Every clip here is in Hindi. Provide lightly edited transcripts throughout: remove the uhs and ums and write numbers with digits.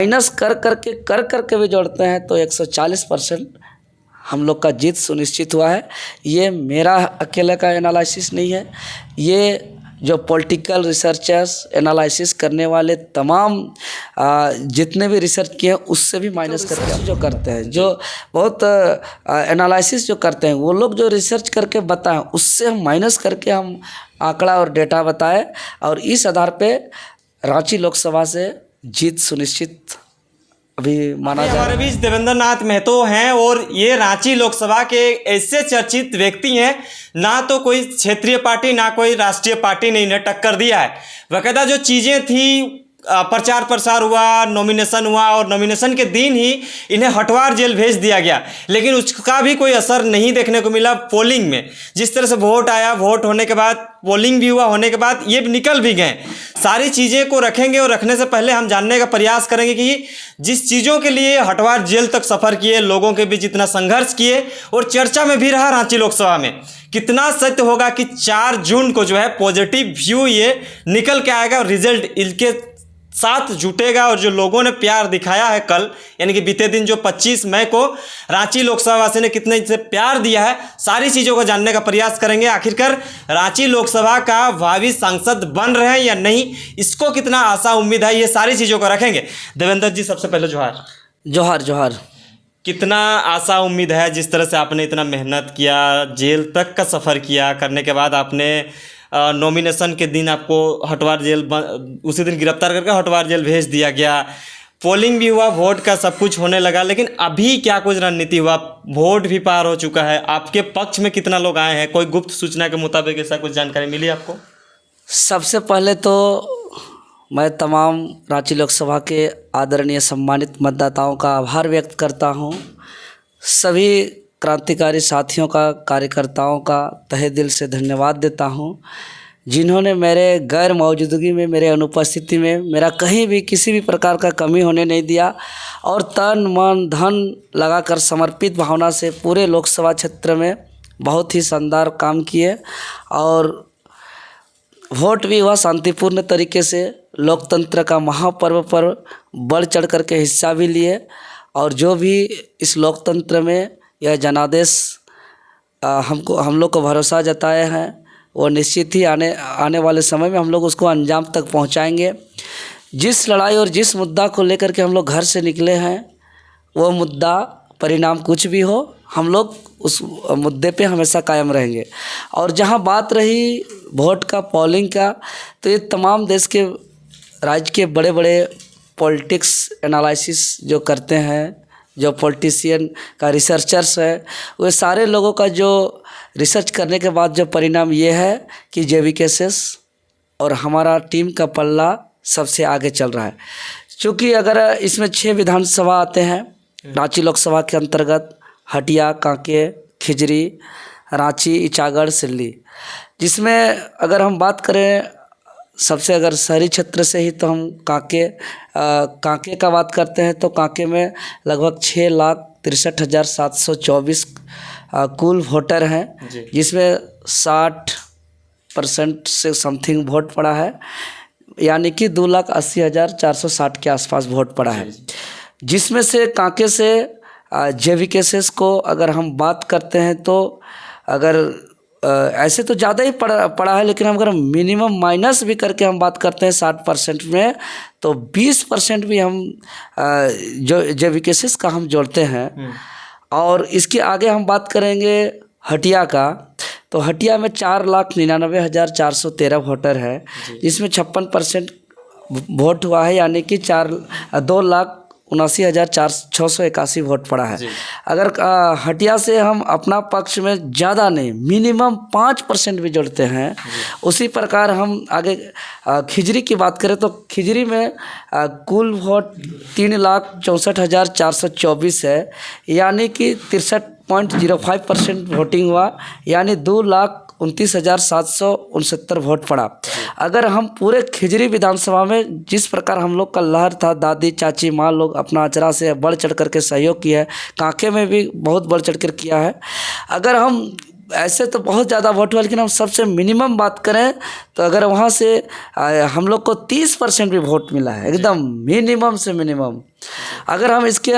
माइनस कर करके भी जोड़ते हैं तो 140% हम लोग का जीत सुनिश्चित हुआ है। ये मेरा अकेले का एनालिसिस नहीं है, ये जो पॉलिटिकल रिसर्चर्स एनालिसिस करने वाले तमाम जितने भी रिसर्च किए हैं उससे भी माइनस करके जो करते हैं, जो बहुत एनालिसिस जो करते हैं, वो लोग जो रिसर्च करके बताएं उससे हम माइनस करके हम आंकड़ा और डेटा बताएं और इस आधार पे रांची लोकसभा से जीत सुनिश्चित अभी माना जा रहा है। हमारे बीच देवेंद्र नाथ महतो हैं और ये रांची लोकसभा के ऐसे चर्चित व्यक्ति हैं, ना तो कोई क्षेत्रीय पार्टी ना कोई राष्ट्रीय पार्टी ने इन्हें टक्कर दिया है। बाकायदा जो चीज़ें थी, प्रचार प्रसार हुआ, नॉमिनेशन हुआ और नॉमिनेशन के दिन ही इन्हें हटवार जेल भेज दिया गया, लेकिन उसका भी कोई असर नहीं देखने को मिला। पोलिंग में जिस तरह से वोट आया, वोट होने के बाद पोलिंग भी हुआ, होने के बाद ये निकल भी गए। सारी चीज़ें को रखेंगे और रखने से पहले हम जानने का प्रयास करेंगे कि जिस चीज़ों के लिए हटवार जेल तक सफ़र किए, लोगों के बीच इतना संघर्ष किए और चर्चा में भी रहा रांची लोकसभा में, कितना सत्य होगा कि 4 जून को जो है पॉजिटिव व्यू ये निकल के आएगा और रिजल्ट इनके साथ जुटेगा। और जो लोगों ने प्यार दिखाया है कल, यानी कि बीते दिन जो 25 मई को रांची लोकसभा वासी ने कितने से प्यार दिया है, सारी चीज़ों को जानने का प्रयास करेंगे। आखिरकार रांची लोकसभा का भावी सांसद बन रहे हैं या नहीं, इसको कितना आशा उम्मीद है, ये सारी चीज़ों को रखेंगे। देवेंद्र जी, सबसे पहले जोहार। जोहार जोहार। कितना आशा उम्मीद है, जिस तरह से आपने इतना मेहनत किया, जेल तक का सफ़र किया, करने के बाद आपने नॉमिनेशन के दिन आपको हटवार जेल उसी दिन गिरफ्तार करके हटवार जेल भेज दिया गया, पोलिंग भी हुआ, वोट का सब कुछ होने लगा, लेकिन अभी क्या कुछ रणनीति हुआ? वोट भी पार हो चुका है, आपके पक्ष में कितना लोग आए हैं? कोई गुप्त सूचना के मुताबिक ऐसा कुछ जानकारी मिली आपको? सबसे पहले तो मैं तमाम रांची लोकसभा के आदरणीय सम्मानित मतदाताओं का आभार व्यक्त करता हूं। सभी क्रांतिकारी साथियों का, कार्यकर्ताओं का तहे दिल से धन्यवाद देता हूं, जिन्होंने मेरे गैर मौजूदगी में, मेरे अनुपस्थिति में मेरा कहीं भी किसी भी प्रकार का कमी होने नहीं दिया और तन मन धन लगाकर समर्पित भावना से पूरे लोकसभा क्षेत्र में बहुत ही शानदार काम किए और वोट भी हुआ शांतिपूर्ण तरीके से। लोकतंत्र का महापर्व पर बढ़ चढ़ करके हिस्सा भी लिए और जो भी इस लोकतंत्र में यह जनादेश हम लोग को भरोसा जताए हैं, वो निश्चित ही आने वाले समय में हम लोग उसको अंजाम तक पहुंचाएंगे। जिस लड़ाई और जिस मुद्दा को लेकर के हम लोग घर से निकले हैं, वो मुद्दा परिणाम कुछ भी हो, हम लोग उस मुद्दे पे हमेशा कायम रहेंगे। और जहां बात रही वोट का, पोलिंग का, तो ये तमाम देश के, राज्य के बड़े बड़े पॉलिटिक्स एनालिसिस जो करते हैं, जो पॉलिटिशियन का रिसर्चर्स है, वे सारे लोगों का जो रिसर्च करने के बाद जो परिणाम ये है कि जेवीकेएसएस और हमारा टीम का पल्ला सबसे आगे चल रहा है। क्योंकि अगर इसमें 6 विधानसभा आते हैं रांची लोकसभा के अंतर्गत, हटिया, कांके, खिजरी, रांची, इचागढ़, सिल्ली, जिसमें अगर हम बात करें सबसे अगर शहरी क्षेत्र से ही, तो हम कांके का बात करते हैं तो कांके में लगभग 6,63,724 कुल वोटर हैं, जिसमें 60% से समथिंग वोट पड़ा है, यानी कि 2,80,460 के आसपास वोट पड़ा है। जिसमें से कांके से जेवीकेएसएस को अगर हम बात करते हैं तो अगर ऐसे तो ज़्यादा ही पड़ा है, लेकिन अगर मिनिमम माइनस भी करके हम बात करते हैं 60% में, तो 20% भी हम जो जेवीकेएसएस का हम जोड़ते हैं। और इसके आगे हम बात करेंगे हटिया का, तो हटिया में 4,99,413 वोटर है, जिसमें 56% वोट हुआ है, यानी कि 2,79,681 वोट पड़ा है। अगर हटिया से हम अपना पक्ष में ज़्यादा नहीं, मिनिमम 5% भी जोड़ते हैं, उसी प्रकार हम आगे खिजरी की बात करें तो खिजरी में कुल वोट 3,64,424 है, यानी कि 63.05% वोटिंग हुआ, यानी 2,29,769 वोट पड़ा। अगर हम पूरे खिजरी विधानसभा में जिस प्रकार हम लोग का लहर था, दादी चाची माँ लोग अपना अचरा से बढ़ चढ़ करके सहयोग किया है, कांके में भी बहुत बढ़ चढ़ कर किया है। अगर हम ऐसे तो बहुत ज़्यादा वोट हुआ, लेकिन हम सबसे मिनिमम बात करें तो अगर वहाँ से हम लोग को 30% भी वोट मिला है, एकदम मिनिमम से मिनिमम। अगर हम इसके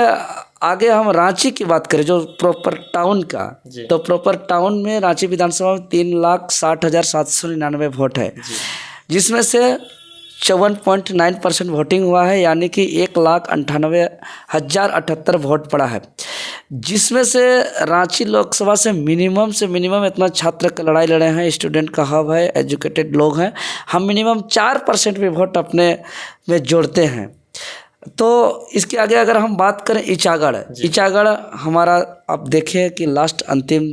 आगे हम रांची की बात करें जो प्रॉपर टाउन का, तो प्रॉपर टाउन में रांची विधानसभा में 3,60,799 वोट है, जिसमें से 54.9% वोटिंग हुआ है, यानी कि 1,98,078 वोट पड़ा है, जिसमें से रांची लोकसभा से मिनिमम इतना छात्र का लड़ाई लड़े हैं, स्टूडेंट का हब है, एजुकेटेड लोग हैं, हम मिनिमम 4% भी वोट अपने में जोड़ते हैं। तो इसके आगे अगर हम बात करें ईचागढ़ हमारा, आप देखें कि लास्ट अंतिम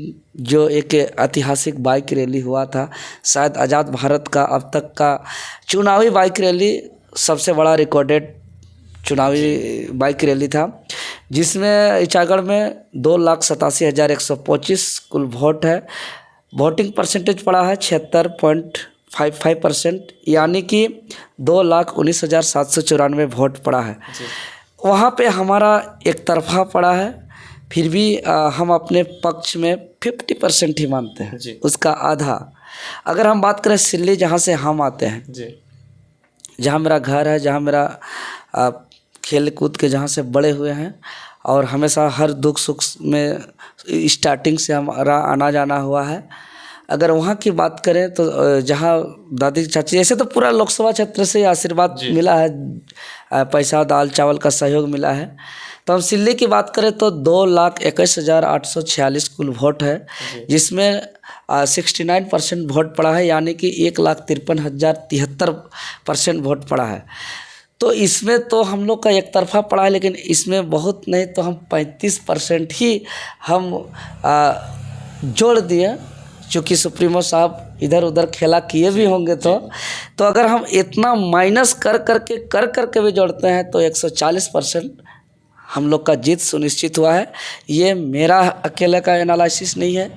जो एक ऐतिहासिक बाइक रैली हुआ था, शायद आज़ाद भारत का अब तक का चुनावी बाइक रैली सबसे बड़ा रिकॉर्डेड चुनावी बाइक रैली था, जिसमें ईचागढ़ में 2,87,125 कुल वोट है। वोटिंग परसेंटेज पड़ा है 76.55%, यानी कि 2,19,794 वोट पड़ा है। वहाँ पे हमारा एक तरफा पड़ा है, फिर भी हम अपने पक्ष में 50% ही मानते हैं, उसका आधा। अगर हम बात करें सिल्ली, जहाँ से हम आते हैं, जहाँ मेरा घर है, जहाँ मेरा खेल कूद के जहाँ से बड़े हुए हैं, और हमेशा हर दुख सुख में स्टार्टिंग से हमारा आना जाना हुआ है। अगर वहाँ की बात करें तो जहाँ दादी चाची, ऐसे तो पूरा लोकसभा क्षेत्र से आशीर्वाद मिला है, पैसा दाल चावल का सहयोग मिला है। तो हम सिल्ली की बात करें तो 2,21,846 कुल वोट है, जिसमें 69% वोट पड़ा है, यानी कि 1,53,073% वोट पड़ा है। तो इसमें तो हम लोग का एक तरफा पड़ा है, लेकिन इसमें बहुत नहीं तो हम 35% ही हम जोड़ दिए, चूँकि सुप्रीमो साहब इधर उधर खेला किए भी होंगे। तो अगर हम इतना माइनस कर करके भी जोड़ते हैं तो 140% हम लोग का जीत सुनिश्चित हुआ है। ये मेरा अकेले का एनालिसिस नहीं है,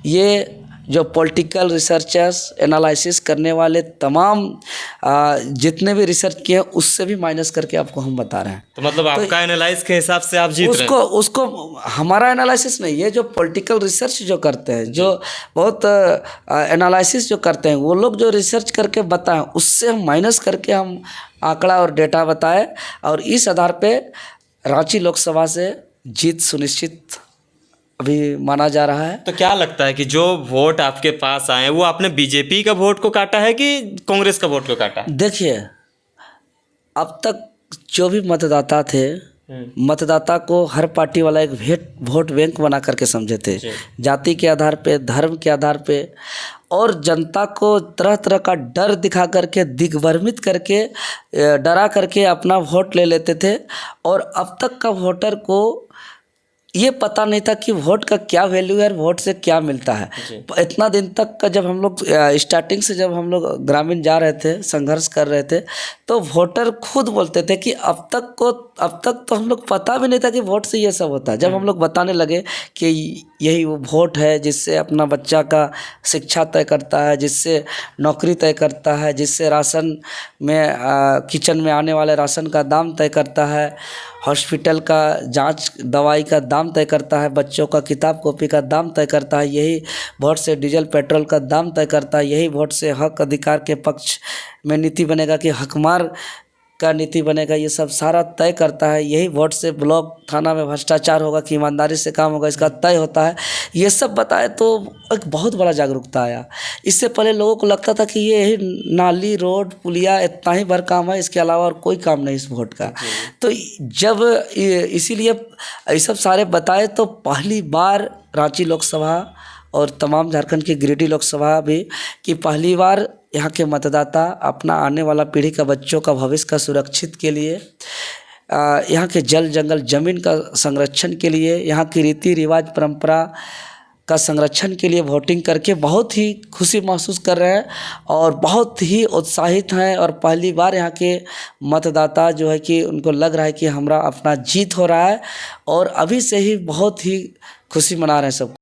ये जो पॉलिटिकल रिसर्चर्स एनालिसिस करने वाले तमाम जितने भी रिसर्च किए हैं, उससे भी माइनस करके आपको हम बता रहे हैं। तो मतलब आपका एनालाइज के हिसाब से आप जीत रहे हैं? उसको हमारा एनालिसिस नहीं, ये जो पॉलिटिकल रिसर्च जो करते हैं, जो बहुत एनालिसिस जो करते हैं, वो लोग जो रिसर्च करके बताएं, उससे हम माइनस करके हम आंकड़ा और डेटा बताएं, और इस आधार पे रांची लोकसभा से जीत सुनिश्चित अभी माना जा रहा है। तो क्या लगता है कि जो वोट आपके पास आए वो आपने बीजेपी का वोट को काटा है कि कांग्रेस का वोट को काटा है? देखिए, अब तक जो भी मतदाता थे, मतदाता को हर पार्टी वाला एक वोट बैंक बना करके समझे थे, जाति के आधार पे, धर्म के आधार पे, और जनता को तरह तरह का डर दिखा करके, दिग्भ्रमित करके, डरा करके अपना वोट ले लेते थे। और अब तक का वोटर को ये पता नहीं था कि वोट का क्या वैल्यू है और वोट से क्या मिलता है। इतना दिन तक का जब हम लोग स्टार्टिंग से जब हम लोग ग्रामीण जा रहे थे, संघर्ष कर रहे थे, तो वोटर खुद बोलते थे कि अब तक तो हम लोग पता भी नहीं था कि वोट से ये सब होता है। जब हम लोग बताने लगे कि यही वो वोट है जिससे अपना बच्चा का शिक्षा तय करता है, जिससे नौकरी तय करता है, जिससे राशन में किचन में आने वाले राशन का दाम तय करता है, हॉस्पिटल का जांच दवाई का दाम तय करता है, बच्चों का किताब कॉपी का दाम तय करता है, यही वोट से डीजल पेट्रोल का दाम तय करता है, यही वोट से हक अधिकार के पक्ष में नीति बनेगा कि हकमार का नीति बनेगा, ये सब सारा तय करता है, यही वोट से ब्लॉक थाना में भ्रष्टाचार होगा कि ईमानदारी से काम होगा, इसका तय होता है। ये सब बताए तो एक बहुत बड़ा जागरूकता आया। इससे पहले लोगों को लगता था कि ये यही नाली रोड पुलिया इतना ही भर काम है, इसके अलावा और कोई काम नहीं इस वोट का। तो जब इसीलिए ये सब सारे बताए तो पहली बार रांची लोकसभा और तमाम झारखंड की गिरिडीह लोकसभा भी कि पहली बार यहाँ के मतदाता अपना आने वाला पीढ़ी का बच्चों का भविष्य का सुरक्षित के लिए, यहाँ के जल जंगल ज़मीन का संरक्षण के लिए, यहाँ की रीति रिवाज परंपरा का संरक्षण के लिए वोटिंग करके बहुत ही खुशी महसूस कर रहे हैं और बहुत ही उत्साहित हैं। और पहली बार यहाँ के मतदाता जो है कि उनको लग रहा है कि हमारा अपना जीत हो रहा है, और अभी से ही बहुत ही खुशी मना रहे हैं सब।